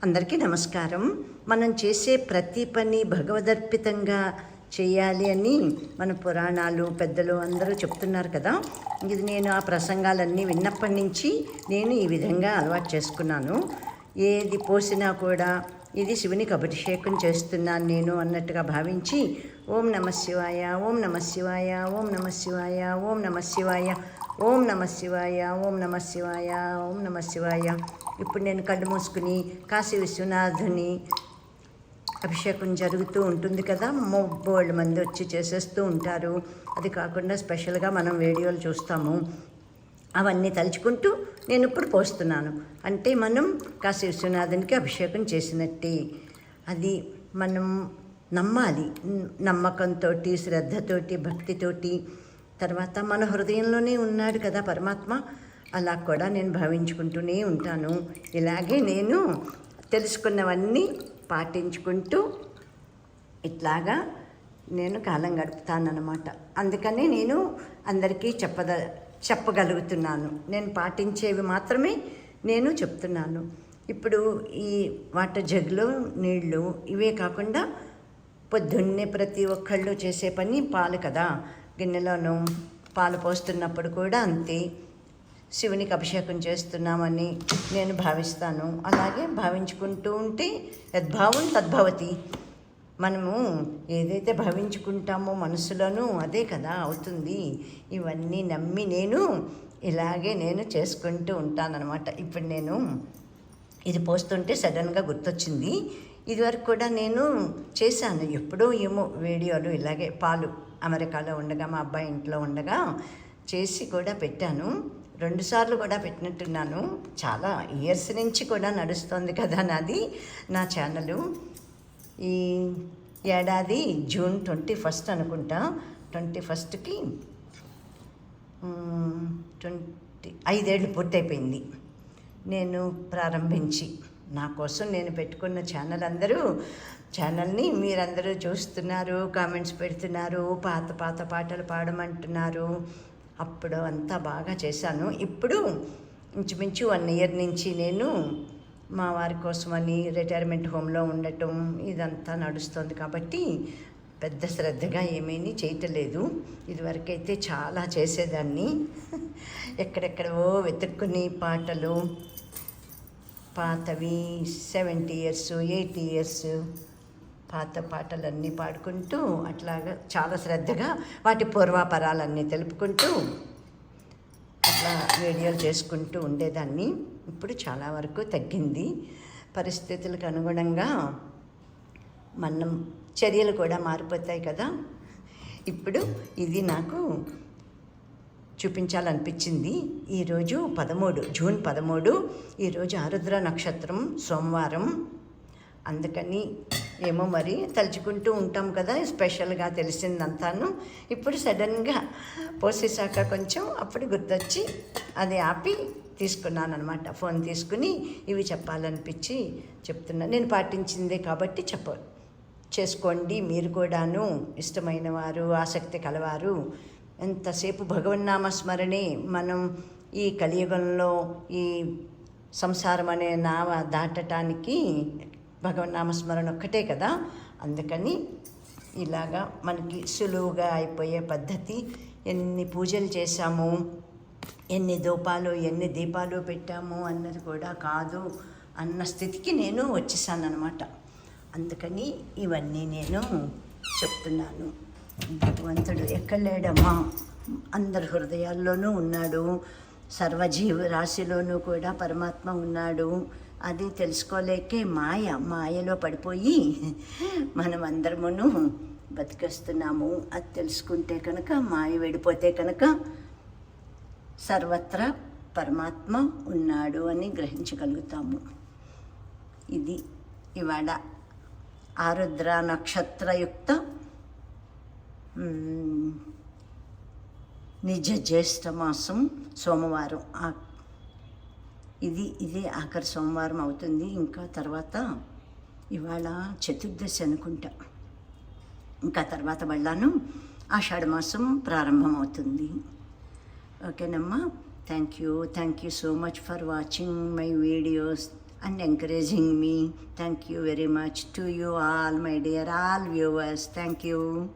అందరికీ నమస్కారం. మనం చేసే ప్రతి పని భగవదర్పితంగా చేయాలి అని మన పురాణాలు పెద్దలు అందరూ చెప్తున్నారు కదా. ఇది నేను ఆ ప్రసంగాలన్నీ విన్నప్పటి నుంచి నేను ఈ విధంగా అలవాటు చేసుకున్నాను. ఏది పోసినా కూడా ఇది శివునికి అభిషేకం చేస్తున్నాను నేను అన్నట్టుగా భావించి ఓం నమ శివాయ, ఓం నమ శివాయ, ఓం నమ శివాయ, ఓం నమ శివాయ, ఓం నమ శివాయ, ఓం నమ శివాయ, ఓం నమ శివాయ. ఇప్పుడు నేను కళ్ళు మూసుకుని కాశీ విశ్వనాథుని అభిషేకం జరుగుతూ ఉంటుంది కదా. బోల్డ్ మంది వచ్చి చేసేస్తూ ఉంటారు. అది కాకుండా స్పెషల్గా మనం వీడియోలు చూస్తాము. అవన్నీ తలుచుకుంటూ నేను ఇప్పుడు పోస్తున్నాను. అంటే మనం కాశీ విశ్వనాథునికి అభిషేకం చేసినట్టే. అది మనం నమ్మాలి. నమ్మకంతో, శ్రద్ధతోటి, భక్తితోటి. తర్వాత మన హృదయంలోనే ఉన్నాడు కదా పరమాత్మ. అలా కూడా నేను భావించుకుంటూనే ఉంటాను. ఇలాగే నేను తెలుసుకున్నవన్నీ పాటించుకుంటూ ఇట్లాగా నేను కాలం గడుపుతానన్నమాట. అందుకని నేను అందరికీ చెప్పగలుగుతున్నాను. నేను పాటించేవి మాత్రమే నేను చెప్తున్నాను. ఇప్పుడు ఈ వాటర్ జగ్లో నీళ్ళు ఇవే కాకుండా పొద్దున్నే ప్రతి ఒక్కళ్ళు చేసే పని పాలు కదా. గిన్నెలోనూ పాలు పోస్తున్నప్పుడు కూడా అంతే, శివునికి అభిషేకం చేస్తున్నామని నేను భావిస్తాను. అలాగే భావించుకుంటూ ఉంటే యద్భావం తద్భవతి. మనము ఏదైతే భావించుకుంటామో మనసులోనూ అదే కదా అవుతుంది. ఇవన్నీ నమ్మి నేను ఇలాగే నేను చేసుకుంటూ ఉంటానన్నమాట. ఇప్పుడు నేను ఇది పోస్తుంటే సడన్గా గుర్తొచ్చింది. ఇదివరకు కూడా నేను చేశాను, ఎప్పుడో ఏమో వీడియోలు ఇలాగే పాలు అమెరికాలో ఉండగా మా అబ్బాయి ఇంట్లో ఉండగా చేసి కూడా పెట్టాను. 2 సార్లు కూడా పెట్టినట్టున్నాను. చాలా ఇయర్స్ నుంచి కూడా నడుస్తుంది కదా నాది నా ఛానలు. ఈ ఏడాది జూన్ 21 అనుకుంటా, 21కి 5 ఏళ్ళు పూర్తయిపోయింది నేను ప్రారంభించి. నా కోసం నేను పెట్టుకున్న ఛానల్ని మీరందరూ చూస్తున్నారు, కామెంట్స్ పెడుతున్నారు, పాత పాటలు పాడమంటున్నారు. అప్పుడు అంతా బాగా చేశాను. ఇప్పుడు ఇంచుమించు 1 ఇయర్ నుంచి నేను మా వారి కోసమని రిటైర్మెంట్ హోమ్లో ఉండటం ఇదంతా నడుస్తుంది కాబట్టి పెద్ద శ్రద్ధగా ఏమీ చేయటలేదు. ఇదివరకైతే చాలా చేసేదాన్ని. ఎక్కడెక్కడో వెతుక్కుని పాటలు, పాతవి 70 ఇయర్స్ 80 ఇయర్స్ పాత పాటలన్నీ పాడుకుంటూ అట్లాగా చాలా శ్రద్ధగా వాటి పూర్వాపరాలన్నీ తెలుపుకుంటూ అట్లా వీడియోలు చేసుకుంటూ ఉండేదాన్ని. ఇప్పుడు చాలా వరకు తగ్గింది. పరిస్థితులకు అనుగుణంగా మనం చర్యలు కూడా మారిపోతాయి కదా. ఇప్పుడు ఇది నాకు చూపించాలనిపించింది. ఈరోజు జూన్ 13. ఈరోజు ఆరుద్ర నక్షత్రం, సోమవారం. అందుకని ఏమో మరి తలుచుకుంటూ ఉంటాం కదా, స్పెషల్గా తెలిసిందంతాను. ఇప్పుడు సడన్గా పోసేసాక కొంచెం అప్పుడు గుర్తొచ్చి అది ఆపి తీసుకున్నాను అనమాట. ఫోన్ తీసుకుని ఇవి చెప్పాలనిపించి చెప్తున్నాను. నేను పాటించిందే కాబట్టి చేసుకోండి మీరు కూడాను. ఇష్టమైన వారు, ఆసక్తి కలవారు ఎంతసేపు భగవన్నామ స్మరణే. మనం ఈ కలియుగంలో ఈ సంసారం అనే నావ దాటటానికి భగవన్నామస్మరణ ఒక్కటే కదా. అందుకని ఇలాగా మనకి సులువుగా అయిపోయే పద్ధతి. ఎన్ని పూజలు చేశాము, ఎన్ని ధూపాలు ఎన్ని దీపాలు పెట్టాము అన్నది కూడా కాదు అన్న స్థితికి నేను వచ్చేసాను అనమాట. అందుకని ఇవన్నీ నేను చెప్తున్నాను. భగవంతుడు ఎక్కడ లేడమ్మా, అందరి హృదయాల్లోనూ ఉన్నాడు. సర్వజీవ రాశిలోనూ కూడా పరమాత్మ ఉన్నాడు. అది తెలుసుకోలేకే మాయలో పడిపోయి మనం అందరమును బతికేస్తున్నాము. అది తెలుసుకుంటే కనుక, మాయ విడిపోతే కనుక సర్వత్రా పరమాత్మ ఉన్నాడు అని గ్రహించగలుగుతాము. ఇది ఇవాళ ఆరుద్ర నక్షత్రయుక్త నిజ జ్యేష్ఠ మాసం సోమవారం. ఇది ఆఖరి సోమవారం అవుతుంది. ఇంకా తర్వాత ఇవాళ చతుర్దశి అనుకుంటా. ఇంకా తర్వాత వెళ్ళాను ఆషాఢ మాసం ప్రారంభం అవుతుంది. ఓకేనమ్మా. Thank you so much for watching my videos. and encouraging me. Thank you very much to you all, my dear all viewers. Thank you.